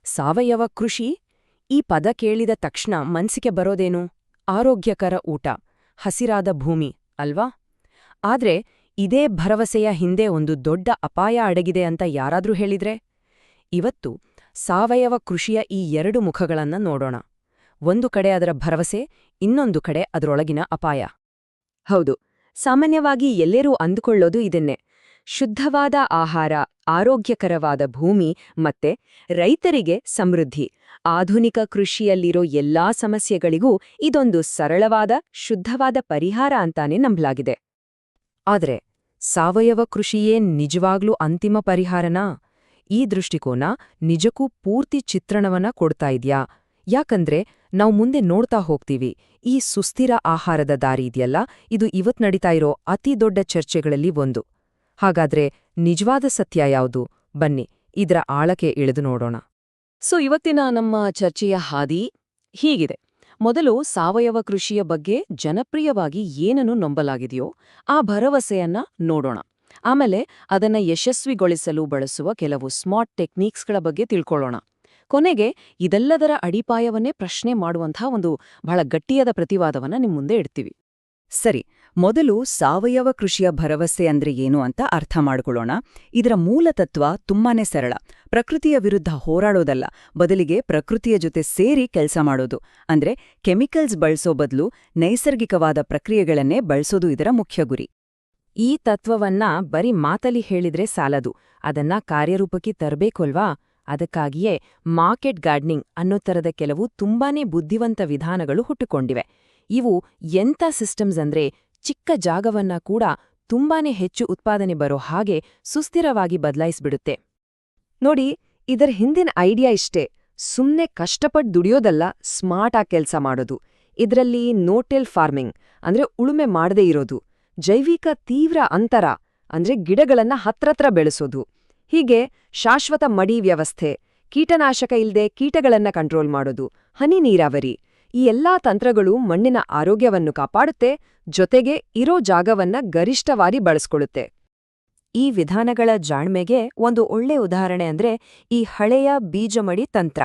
ಸಾವಯವ ಕೃಷಿ ಈ ಪದ ಕೇಳಿದ ತಕ್ಷಣ ಮನ್ಸಿಗೆ ಬರೋದೇನು? ಆರೋಗ್ಯಕರ ಊಟ, ಹಸಿರಾದ ಭೂಮಿ ಅಲ್ವಾ? ಆದ್ರೆ ಇದೇ ಭರವಸೆಯ ಹಿಂದೆ ಒಂದು ದೊಡ್ಡ ಅಪಾಯ ಅಡಗಿದೆ ಅಂತ ಯಾರಾದ್ರೂ ಹೇಳಿದ್ರೆ? ಇವತ್ತು ಸಾವಯವ ಕೃಷಿಯ ಈ ಎರಡು ಮುಖಗಳನ್ನ ನೋಡೋಣ. ಒಂದು ಕಡೆ ಅದರ ಭರವಸೆ, ಇನ್ನೊಂದು ಕಡೆ ಅದರೊಳಗಿನ ಅಪಾಯ. ಹೌದು, ಸಾಮಾನ್ಯವಾಗಿ ಎಲ್ಲರೂ ಅಂದುಕೊಳ್ಳೋದು ಇದನ್ನೇ: ಶುದ್ಧವಾದ ಆಹಾರ, ಆರೋಗ್ಯಕರವಾದ ಭೂಮಿ ಮತ್ತೆ ರೈತರಿಗೆ ಸಮೃದ್ಧಿ. ಆಧುನಿಕ ಕೃಷಿಯಲ್ಲಿರೋ ಎಲ್ಲಾ ಸಮಸ್ಯೆಗಳಿಗೂ ಇದೊಂದು ಸರಳವಾದ, ಶುದ್ಧವಾದ ಪರಿಹಾರ ಅಂತಾನೆ ನಂಬಲಾಗಿದೆ. ಆದ್ರೆ ಸಾವಯವ ಕೃಷಿಯೇ ನಿಜವಾಗ್ಲೂ ಅಂತಿಮ ಪರಿಹಾರನಾ? ಈ ದೃಷ್ಟಿಕೋನ ನಿಜಕ್ಕೂ ಪೂರ್ತಿ ಚಿತ್ರಣವನ್ನ ಕೊಡ್ತಾ ಇದ್ಯಾ? ಯಾಕಂದ್ರೆ ನಾವು ಮುಂದೆ ನೋಡ್ತಾ ಹೋಗ್ತೀವಿ, ಈ ಸುಸ್ಥಿರ ಆಹಾರದ ದಾರಿ ಇದೆಯಲ್ಲ, ಇದು ಇವತ್ ನಡೀತಾ ಇರೋ ಅತಿ ದೊಡ್ಡ ಚರ್ಚೆಗಳಲ್ಲಿ ಒಂದು. ಹಾಗಾದ್ರೆ ನಿಜವಾದ ಸತ್ಯ ಯಾವುದು? ಬನ್ನಿ ಇದರ ಆಳಕ್ಕೆ ಇಳಿದು ನೋಡೋಣ. ಇವತ್ತಿನ ನಮ್ಮ ಚರ್ಚೆಯ ಹಾದಿ ಹೀಗಿದೆ. ಮೊದಲು ಸಾವಯವ ಕೃಷಿಯ ಬಗ್ಗೆ ಜನಪ್ರಿಯವಾಗಿ ಏನನ್ನು ನಂಬಲಾಗಿದೆಯೋ ಆ ಭರವಸೆಯನ್ನ ನೋಡೋಣ. ಆಮೇಲೆ ಅದನ್ನ ಯಶಸ್ವಿಗೊಳಿಸಲು ಬಳಸುವ ಕೆಲವು ಸ್ಮಾರ್ಟ್ ಟೆಕ್ನಿಕ್ಸ್ಗಳ ಬಗ್ಗೆ ತಿಳ್ಕೊಳ್ಳೋಣ. ಕೊನೆಗೆ ಇದೆಲ್ಲದರ ಅಡಿಪಾಯವನ್ನೇ ಪ್ರಶ್ನೆ ಮಾಡುವಂತಹ ಒಂದು ಬಹಳ ಗಟ್ಟಿಯಾದ ಪ್ರತಿವಾದವನ್ನ ನಿಮ್ ಮುಂದೆ ಇಡ್ತೀವಿ. ಸರಿ, ಮೊದಲು ಸಾವಯವ ಕೃಷಿಯ ಭರವಸೆ ಅಂದ್ರೆ ಏನು ಅಂತ ಅರ್ಥ ಮಾಡ್ಕೊಳ್ಳೋಣ. ಇದರ ಮೂಲ ತತ್ವ ತುಂಬಾನೇ ಸರಳ. ಪ್ರಕೃತಿಯ ವಿರುದ್ಧ ಹೋರಾಡೋದಲ್ಲ, ಬದಲಿಗೆ ಪ್ರಕೃತಿಯ ಜೊತೆ ಸೇರಿ ಕೆಲಸ ಮಾಡೋದು. ಅಂದ್ರೆ ಕೆಮಿಕಲ್ಸ್ ಬಳಸೋ ಬದಲು ನೈಸರ್ಗಿಕವಾದ ಪ್ರಕ್ರಿಯೆಗಳನ್ನೇ ಬಳಸೋದು ಇದರ ಮುಖ್ಯ ಗುರಿ. ಈ ತತ್ವವನ್ನ ಬರೀ ಮಾತಲ್ಲಿ ಹೇಳಿದ್ರೆ ಸಾಲದು, ಅದನ್ನ ಕಾರ್ಯರೂಪಕ್ಕೆ ತರಬೇಕಲ್ವಾ? ಅದಕ್ಕಾಗಿಯೇ ಮಾರ್ಕೆಟ್ ಗಾರ್ಡನಿಂಗ್ ಅನ್ನೋ ತರದ ಕೆಲವು ತುಂಬಾನೇ ಬುದ್ಧಿವಂತ ವಿಧಾನಗಳು ಹುಟ್ಟುಕೊಂಡಿವೆ. ಇವು ಎಂಥ ಸಿಸ್ಟಮ್ಸ್ ಅಂದ್ರೆ ಚಿಕ್ಕ ಜಾಗವನ್ನ ಕೂಡ ತುಂಬಾನೇ ಹೆಚ್ಚು ಉತ್ಪಾದನೆ ಬರೋ ಹಾಗೆ ಸುಸ್ಥಿರವಾಗಿ ಬದಲಾಯಿಸ್ಬಿಡುತ್ತೆ. ನೋಡಿ, ಇದರ ಹಿಂದಿನ ಐಡಿಯಾ ಇಷ್ಟೇ: ಸುಮ್ನೆ ಕಷ್ಟಪಟ್ಟು ದುಡಿಯೋದಲ್ಲ, ಸ್ಮಾರ್ಟ್ ಆಗಿ ಕೆಲಸ ಮಾಡೋದು. ಇದರಲ್ಲಿ ನೋಟೆಲ್ ಫಾರ್ಮಿಂಗ್ ಅಂದ್ರೆ ಉಳುಮೆ ಮಾಡದೇ ಇರೋದು, ಜೈವಿಕ ತೀವ್ರ ಅಂತರ ಅಂದ್ರೆ ಗಿಡಗಳನ್ನ ಹತ್ರತ್ರ ಬೆಳೆಸೋದು, ಹೀಗೆ ಶಾಶ್ವತ ಮಡಿ ವ್ಯವಸ್ಥೆ, ಕೀಟನಾಶಕ ಇಲ್ದೆ ಕೀಟಗಳನ್ನ ಕಂಟ್ರೋಲ್ ಮಾಡೋದು, ಹನಿ ನೀರಾವರಿ, ಈ ಎಲ್ಲಾ ತಂತ್ರಗಳು ಮಣ್ಣಿನ ಆರೋಗ್ಯವನ್ನು ಕಾಪಾಡುತ್ತೆ, ಜೊತೆಗೆ ಇರೋ ಜಾಗವನ್ನ ಗರಿಷ್ಠವಾಗಿ ಬಳಸ್ಕೊಳ್ಳುತ್ತೆ. ಈ ವಿಧಾನಗಳ ಜಾಣ್ಮೆಗೆ ಒಂದು ಒಳ್ಳೆ ಉದಾಹರಣೆ ಅಂದ್ರೆ ಈ ಹಳೆಯ ಬೀಜಮಡಿ ತಂತ್ರ.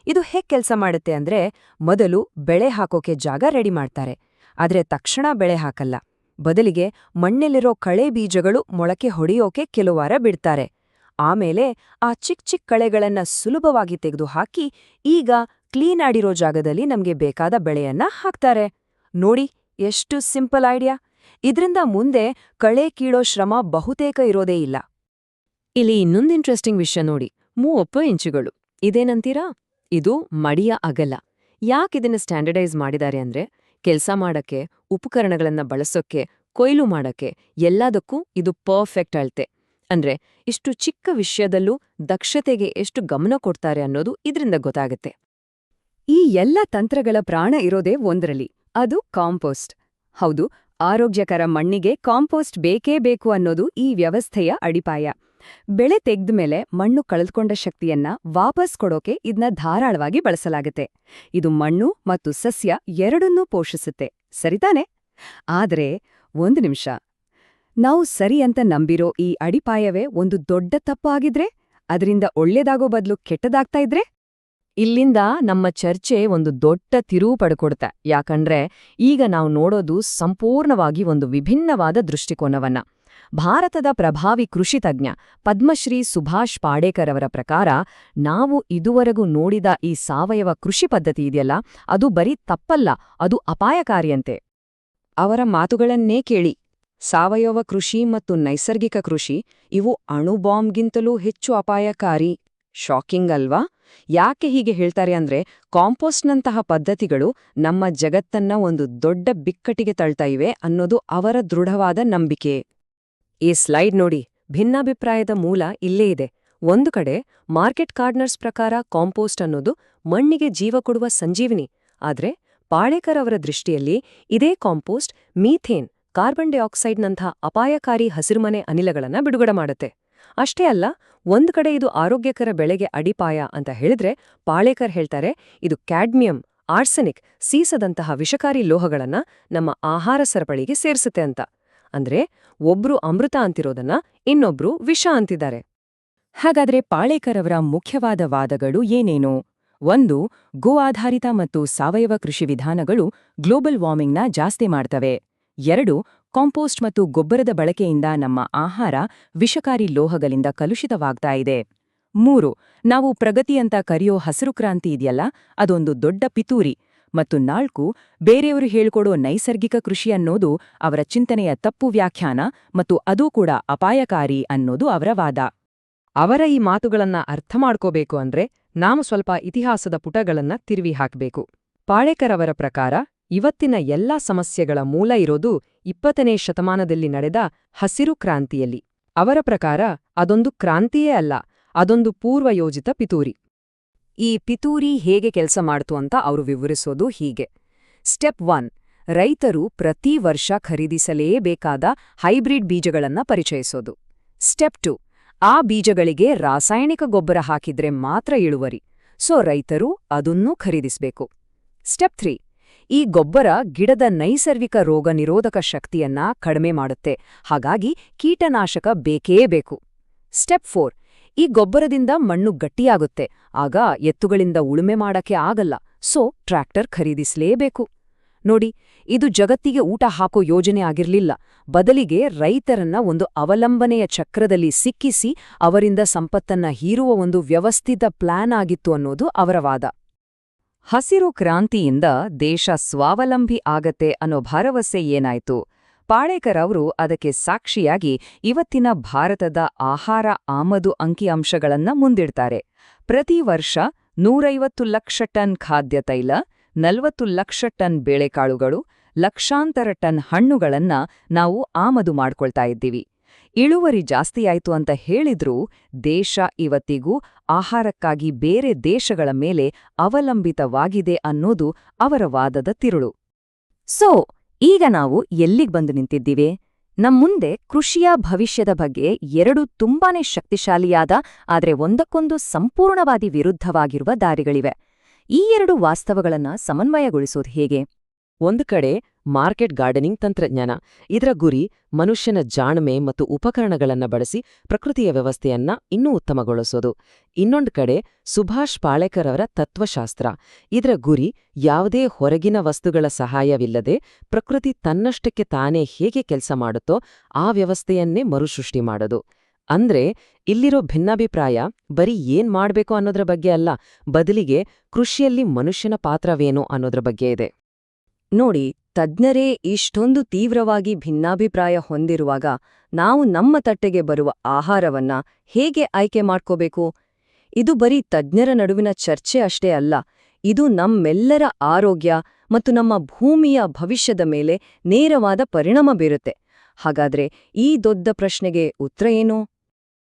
ಇದು ಹೇಗ್ ಕೆಲಸ ಮಾಡುತ್ತೆ ಅಂದ್ರೆ, ಮೊದಲು ಬೆಳೆ ಹಾಕೋಕೆ ಜಾಗ ರೆಡಿ ಮಾಡ್ತಾರೆ. ಆದ್ರೆ ತಕ್ಷಣ ಬೆಳೆ ಹಾಕಲ್ಲ, ಬದಲಿಗೆ ಮಣ್ಣಲ್ಲಿರೋ ಕಳೆ ಬೀಜಗಳು ಮೊಳಕೆ ಹೊಡೆಯೋಕೆ ಕೆಲವು ವಾರ ಬಿಡ್ತಾರೆ. ಆಮೇಲೆ ಆ ಚಿಕ್ಕ ಕಳೆಗಳನ್ನ ಸುಲಭವಾಗಿ ತೆಗೆದುಹಾಕಿ ಈಗ ಕ್ಲೀನ್ ಆಡಿರೋ ಜಾಗದಲ್ಲಿ ನಮ್ಗೆ ಬೇಕಾದ ಬೆಳೆಯನ್ನ ಹಾಕ್ತಾರೆ. ನೋಡಿ, ಎಷ್ಟು ಸಿಂಪಲ್ ಐಡಿಯಾ! ಇದ್ರಿಂದ ಮುಂದೆ ಕಳೆ ಕೀಳೋ ಶ್ರಮ ಬಹುತೇಕ ಇರೋದೇ ಇಲ್ಲ. ಇಲ್ಲಿ ಇನ್ನೊಂದು ಇಂಟ್ರೆಸ್ಟಿಂಗ್ ವಿಷಯ ನೋಡಿ, 30 ಇಂಚುಗಳು. ಇದೇನಂತೀರಾ? ಇದು ಮಡಿಯ ಅಗಲ. ಯಾಕಿದನ್ನ ಸ್ಟ್ಯಾಂಡರ್ಡೈಸ್ ಮಾಡಿದ್ದಾರೆ ಅಂದ್ರೆ, ಕೆಲ್ಸ ಮಾಡಕ್ಕೆ, ಉಪಕರಣಗಳನ್ನ ಬಳಸೋಕ್ಕೆ, ಕೊಯ್ಲು ಮಾಡಕ್ಕೆ ಎಲ್ಲದಕ್ಕೂ ಇದು ಪರ್ಫೆಕ್ಟ್ ಅಳತೆ. ಅಂದ್ರೆ ಇಷ್ಟು ಚಿಕ್ಕ ವಿಷಯದಲ್ಲೂ ದಕ್ಷತೆಗೆ ಎಷ್ಟು ಗಮನ ಕೊಡ್ತಾರೆ ಅನ್ನೋದು ಇದರಿಂದ ಗೊತ್ತಾಗುತ್ತೆ. ಈ ಎಲ್ಲ ತಂತ್ರಗಳ ಪ್ರಾಣ ಇರೋದೇ ಒಂದರಲ್ಲಿ, ಅದು ಕಾಂಪೋಸ್ಟ್. ಹೌದು, ಆರೋಗ್ಯಕರ ಮಣ್ಣಿಗೆ ಕಾಂಪೋಸ್ಟ್ ಬೇಕೇ ಬೇಕು ಅನ್ನೋದು ಈ ವ್ಯವಸ್ಥೆಯ ಅಡಿಪಾಯ. ಬೆಳೆ ತೆಗ್ದ್ಮೇಲೆ ಮಣ್ಣು ಕಳೆದುಕೊಂಡ ಶಕ್ತಿಯನ್ನ ವಾಪಸ್ ಕೊಡೋಕೆ ಇದನ್ನ ಧಾರಾಳವಾಗಿ ಬಳಸಲಾಗುತ್ತೆ. ಇದು ಮಣ್ಣು ಮತ್ತು ಸಸ್ಯ ಎರಡನ್ನೂ ಪೋಷಿಸುತ್ತೆ, ಸರಿತಾನೆ? ಆದ್ರೆ ಒಂದು ನಿಮಿಷ, ನಾವು ಸರಿ ಅಂತ ನಂಬಿರೋ ಈ ಅಡಿಪಾಯವೇ ಒಂದು ದೊಡ್ಡ ತಪ್ಪಾಗಿದ್ರೆ, ಅದರಿಂದ ಒಳ್ಳೇದಾಗೋ ಬದಲು ಕೆಟ್ಟದಾಗ್ತಾ ಇದ್ರೆ? ಇಲ್ಲಿಂದ ನಮ್ಮ ಚರ್ಚೆ ಒಂದು ದೊಡ್ಡ ತಿರುವು ಪಡ್ಕೊಡುತ್ತೆ. ಯಾಕಂದ್ರೆ ಈಗ ನಾವು ನೋಡೋದು ಸಂಪೂರ್ಣವಾಗಿ ಒಂದು ವಿಭಿನ್ನವಾದ ದೃಷ್ಟಿಕೋನವನ್ನ. ಭಾರತದ ಪ್ರಭಾವಿ ಕೃಷಿ ತಜ್ಞ ಪದ್ಮಶ್ರೀ ಸುಭಾಷ್ ಪಾಡೇಕರ್ ಅವರ ಪ್ರಕಾರ, ನಾವು ಇದುವರೆಗೂ ನೋಡಿದ ಈ ಸಾವಯವ ಕೃಷಿ ಪದ್ಧತಿ ಇದೆಯಲ್ಲ, ಅದು ಬರೀ ತಪ್ಪಲ್ಲ, ಅದು ಅಪಾಯಕಾರಿಯಂತೆ. ಅವರ ಮಾತುಗಳನ್ನೇ ಕೇಳಿ. ಸಾವಯವ ಕೃಷಿ ಮತ್ತು ನೈಸರ್ಗಿಕ ಕೃಷಿ ಇವು ಅಣುಬಾಂಬ್ಗಿಂತಲೂ ಹೆಚ್ಚು ಅಪಾಯಕಾರಿ. ಶಾಕಿಂಗ್ ಅಲ್ವಾ? ಯಾಕೆ ಹೀಗೆ ಹೇಳ್ತಾರೆ ಅಂದ್ರೆ, ಕಾಂಪೋಸ್ಟ್ನಂತಹ ಪದ್ಧತಿಗಳು ನಮ್ಮ ಜಗತ್ತನ್ನ ಒಂದು ದೊಡ್ಡ ಬಿಕ್ಕಟ್ಟಿಗೆ ತಳ್ತಾ ಇವೆ ಅನ್ನೋದು ಅವರ ದೃಢವಾದ ನಂಬಿಕೆ. ಈ ಸ್ಲೈಡ್ ನೋಡಿ, ಭಿನ್ನಾಭಿಪ್ರಾಯದ ಮೂಲ ಇಲ್ಲೇ ಇದೆ. ಒಂದು ಕಡೆ ಮಾರ್ಕೆಟ್ ಕಾರ್ನರ್ಸ್ ಪ್ರಕಾರ ಕಾಂಪೋಸ್ಟ್ ಅನ್ನೋದು ಮಣ್ಣಿಗೆ ಜೀವ ಕೊಡುವ ಸಂಜೀವಿನಿ. ಆದ್ರೆ ಪಾಳೇಕರ್ ಅವರ ದೃಷ್ಟಿಯಲ್ಲಿ ಇದೇ ಕಾಂಪೋಸ್ಟ್ ಮೀಥೇನ್, ಕಾರ್ಬನ್ ಡೈಆಕ್ಸೈಡ್ನಂಥ ಅಪಾಯಕಾರಿ ಹಸಿರುಮನೆ ಅನಿಲಗಳನ್ನ ಬಿಡುಗಡೆ ಮಾಡುತ್ತೆ. ಅಷ್ಟೇ ಅಲ್ಲ, ಒಂದ್ ಕಡೆ ಇದು ಆರೋಗ್ಯಕರ ಬೆಳೆಗೆ ಅಡಿಪಾಯ ಅಂತ ಹೇಳಿದ್ರೆ, ಪಾಳೇಕರ್ ಹೇಳ್ತಾರೆ ಇದು ಕ್ಯಾಡ್ಮಿಯಂ, ಆರ್ಸೆನಿಕ್, ಸೀಸದಂತಹ ವಿಷಕಾರಿ ಲೋಹಗಳನ್ನ ನಮ್ಮ ಆಹಾರ ಸರಪಳಿಗೆ ಸೇರಿಸುತ್ತೆ ಅಂತ. ಅಂದ್ರೆ ಒಬ್ರು ಅಮೃತ ಅಂತಿರೋದನ್ನ ಇನ್ನೊಬ್ರು ವಿಷ ಅಂತಿದ್ದಾರೆ. ಹಾಗಾದ್ರೆ ಪಾಳೇಕರ್ ಅವರ ಮುಖ್ಯವಾದ ವಾದಗಳು ಏನೇನು? 1. ಗೋ ಆಧಾರಿತ ಮತ್ತು ಸಾವಯವ ಕೃಷಿ ವಿಧಾನಗಳು ಗ್ಲೋಬಲ್ ವಾರ್ಮಿಂಗ್ನ ಜಾಸ್ತಿ ಮಾಡ್ತವೆ. 2. ಕಾಂಪೋಸ್ಟ್ ಮತ್ತು ಗೊಬ್ಬರದ ಬಳಕೆಯಿಂದ ನಮ್ಮ ಆಹಾರ ವಿಷಕಾರಿ ಲೋಹಗಳಿಂದ ಕಲುಷಿತವಾಗ್ತಾ ಇದೆ. 3. ನಾವು ಪ್ರಗತಿ ಅಂತ ಕರೆಯೋ ಹಸಿರು ಕ್ರಾಂತಿ ಇದೆಯಲ್ಲ, ಅದೊಂದು ದೊಡ್ಡ ಪಿತೂರಿ. ಮತ್ತು 4. ಬೇರೆಯವರು ಹೇಳ್ಕೊಡೋ ನೈಸರ್ಗಿಕ ಕೃಷಿ ಅನ್ನೋದು ಅವರ ಚಿಂತನೆಯ ತಪ್ಪು ವ್ಯಾಖ್ಯಾನ ಮತ್ತು ಅದೂ ಕೂಡ ಅಪಾಯಕಾರಿ ಅನ್ನೋದು ಅವರ ವಾದ. ಅವರ ಈ ಮಾತುಗಳನ್ನ ಅರ್ಥ ಮಾಡ್ಕೋಬೇಕು ಅಂದ್ರೆ ನಾವು ಸ್ವಲ್ಪ ಇತಿಹಾಸದ ಪುಟಗಳನ್ನ ತಿರುವಿ ಹಾಕಬೇಕು. ಪಾಳೇಕರ್ ಅವರ ಪ್ರಕಾರ ಇವತ್ತಿನ ಎಲ್ಲಾ ಸಮಸ್ಯೆಗಳ ಮೂಲ ಇರೋದು 20ನೇ ಶತಮಾನದಲ್ಲಿ ನಡೆದ ಹಸಿರು ಕ್ರಾಂತಿಯಲ್ಲಿ. ಅವರ ಪ್ರಕಾರ ಅದೊಂದು ಕ್ರಾಂತಿಯೇ ಅಲ್ಲ, ಅದೊಂದು ಪೂರ್ವಯೋಜಿತ ಪಿತೂರಿ. ಈ ಪಿತೂರಿ ಹೇಗೆ ಕೆಲಸ ಮಾಡ್ತು ಅಂತ ಅವರು ವಿವರಿಸೋದು ಹೀಗೆ. ಸ್ಟೆಪ್ 1. ರೈತರು ಪ್ರತಿ ವರ್ಷ ಖರೀದಿಸಲೇಬೇಕಾದ ಹೈಬ್ರಿಡ್ ಬೀಜಗಳನ್ನ ಪರಿಚಯಿಸೋದು. ಸ್ಟೆಪ್ 2. ಆ ಬೀಜಗಳಿಗೆ ರಾಸಾಯನಿಕ ಗೊಬ್ಬರ ಹಾಕಿದ್ರೆ ಮಾತ್ರ ಇಳುವರಿ, ಸೊ ರೈತರು ಅದನ್ನೂ ಖರೀದಿಸಬೇಕು. ಸ್ಟೆಪ್ 3. ಈ ಗೊಬ್ಬರ ಗಿಡದ ನೈಸರ್ಗಿಕ ರೋಗ ನಿರೋಧಕ ಶಕ್ತಿಯನ್ನ ಕಡಿಮೆ ಮಾಡುತ್ತೆ, ಹಾಗಾಗಿ ಕೀಟನಾಶಕ ಬೇಕೇ ಬೇಕು. ಸ್ಟೆಪ್ 4. ಈ ಗೊಬ್ಬರದಿಂದ ಮಣ್ಣು ಗಟ್ಟಿಯಾಗುತ್ತೆ, ಆಗ ಎತ್ತುಗಳಿಂದ ಉಳುಮೆ ಮಾಡಕ್ಕೆ ಆಗಲ್ಲ, ಸೊ ಟ್ರ್ಯಾಕ್ಟರ್ ಖರೀದಿಸಲೇಬೇಕು. ನೋಡಿ, ಇದು ಜಗತ್ತಿಗೆ ಊಟ ಹಾಕೋ ಯೋಜನೆ ಆಗಿರ್ಲಿಲ್ಲ, ಬದಲಿಗೆ ರೈತರನ್ನ ಒಂದು ಅವಲಂಬನೆಯ ಚಕ್ರದಲ್ಲಿ ಸಿಕ್ಕಿಸಿ ಅವರಿಂದ ಸಂಪತ್ತನ್ನ ಹೀರುವ ಒಂದು ವ್ಯವಸ್ಥಿತ ಪ್ಲಾನ್ ಆಗಿತ್ತು ಅನ್ನೋದು ಅವರ ವಾದ. ಹಸಿರು ಕ್ರಾಂತಿಯಿಂದ ದೇಶ ಸ್ವಾವಲಂಬಿ ಆಗತ್ತೆ ಅನ್ನೋ ಭರವಸೆ ಏನಾಯ್ತು? ಪಾಳೇಕರ್ ಅವರು ಅದಕ್ಕೆ ಸಾಕ್ಷಿಯಾಗಿ ಇವತ್ತಿನ ಭಾರತದ ಆಹಾರ ಆಮದು ಅಂಕಿಅಂಶಗಳನ್ನ ಮುಂದಿಡ್ತಾರೆ. ಪ್ರತಿ ವರ್ಷ 150 ಲಕ್ಷ ಟನ್ ಖಾದ್ಯ ತೈಲ, 40 ಲಕ್ಷ ಟನ್ ಬೇಳೆಕಾಳುಗಳು, ಲಕ್ಷಾಂತರ ಟನ್ ಹಣ್ಣುಗಳನ್ನ ನಾವು ಆಮದು ಮಾಡ್ಕೊಳ್ತಾ ಇದ್ದೀವಿ. ಇಳುವರಿ ಜಾಸ್ತಿಯಾಯ್ತು ಅಂತ ಹೇಳಿದ್ರೂ ದೇಶ ಇವತ್ತಿಗೂ ಆಹಾರಕ್ಕಾಗಿ ಬೇರೆ ದೇಶಗಳ ಮೇಲೆ ಅವಲಂಬಿತವಾಗಿದೆ ಅನ್ನೋದು ಅವರ ವಾದದ ತಿರುಳು. ಸೊ ಈಗ ನಾವು ಎಲ್ಲಿಗ್ ಬಂದು ನಿಂತಿದ್ದೀವಿ? ನಮ್ಮುಂದೆ ಕೃಷಿಯ ಭವಿಷ್ಯದ ಬಗ್ಗೆ 2 ತುಂಬಾನೇ ಶಕ್ತಿಶಾಲಿಯಾದ ಆದ್ರೆ ಒಂದಕ್ಕೊಂದು ಸಂಪೂರ್ಣವಾದಿ ವಿರುದ್ಧವಾಗಿರುವ ದಾರಿಗಳಿವೆ. ಈ 2 ವಾಸ್ತವಗಳನ್ನ ಸಮನ್ವಯಗೊಳಿಸೋದು ಹೇಗೆ? ಒಂದು ಕಡೆ ಮಾರ್ಕೆಟ್ ಗಾರ್ಡನಿಂಗ್ ತಂತ್ರಜ್ಞಾನ. ಇದರ ಗುರಿ ಮನುಷ್ಯನ ಜಾಣ್ಮೆ ಮತ್ತು ಉಪಕರಣಗಳನ್ನ ಬಳಸಿ ಪ್ರಕೃತಿಯ ವ್ಯವಸ್ಥೆಯನ್ನ ಇನ್ನೂ ಉತ್ತಮಗೊಳಿಸೋದು. ಇನ್ನೊಂದು ಕಡೆ ಸುಭಾಷ್ ಪಾಳೇಕರ್ ಅವರ ತತ್ವಶಾಸ್ತ್ರ. ಇದರ ಗುರಿ ಯಾವುದೇ ಹೊರಗಿನ ವಸ್ತುಗಳ ಸಹಾಯವಿಲ್ಲದೆ ಪ್ರಕೃತಿ ತನ್ನಷ್ಟಕ್ಕೆ ತಾನೇ ಹೇಗೆ ಕೆಲಸ ಮಾಡುತ್ತೋ ಆ ವ್ಯವಸ್ಥೆಯನ್ನೇ ಮರುಸೃಷ್ಟಿ ಮಾಡೋದು. ಅಂದ್ರೆ ಇಲ್ಲಿರೋ ಭಿನ್ನಾಭಿಪ್ರಾಯ ಬರೀ ಏನ್ ಮಾಡ್ಬೇಕು ಅನ್ನೋದ್ರ ಬಗ್ಗೆ ಅಲ್ಲ, ಬದಲಿಗೆ ಕೃಷಿಯಲ್ಲಿ ಮನುಷ್ಯನ ಪಾತ್ರವೇನು ಅನ್ನೋದ್ರ ಬಗ್ಗೆ ಇದೆ. ನೋಡಿ, ತಜ್ಞರೇ ಇಷ್ಟೊಂದು ತೀವ್ರವಾಗಿ ಭಿನ್ನಾಭಿಪ್ರಾಯ ಹೊಂದಿರುವಾಗ ನಾವು ನಮ್ಮ ತಟ್ಟೆಗೆ ಬರುವ ಆಹಾರವನ್ನ ಹೇಗೆ ಆಯ್ಕೆ ಮಾಡ್ಕೋಬೇಕು? ಇದು ಬರೀ ತಜ್ಞರ ನಡುವಿನ ಚರ್ಚೆ ಅಷ್ಟೇ ಅಲ್ಲ, ಇದು ನಮ್ಮೆಲ್ಲರ ಆರೋಗ್ಯ ಮತ್ತು ನಮ್ಮ ಭೂಮಿಯ ಭವಿಷ್ಯದ ಮೇಲೆ ನೇರವಾದ ಪರಿಣಾಮ ಬೀರುತ್ತೆ. ಹಾಗಾದ್ರೆ ಈ ದೊಡ್ಡ ಪ್ರಶ್ನೆಗೆ ಉತ್ತರ ಏನು?